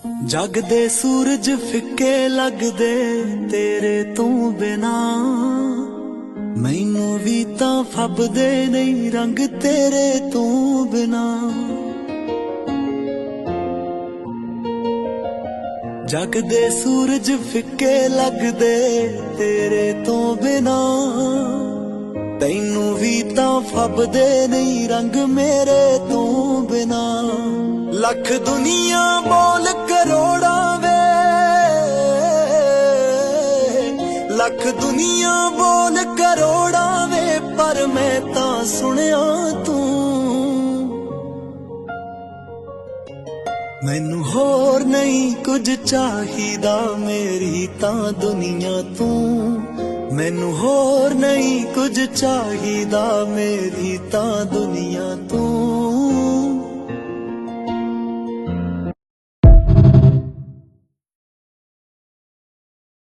जग दे सूरज फिक्के लगदे तेरे तू बिना, मैनू भी तां फबदे नहीं रंग तेरे तू बिना। जग दे सूरज फिक्के लगदे तेरे तू बिना, तैनू भी तां फबदे नहीं रंग मेरे तू बिना। लख दुनिया बोल करोड़ा वे, लख दुनिया बोल करोड़ा वे, पर मैं तां सुनिया तू। मैनू होर नहीं कुछ चाहिदा मेरी तां दुनिया तू। मैनू होर नहीं कुछ चाहिदा मेरी तां दुनिया तू।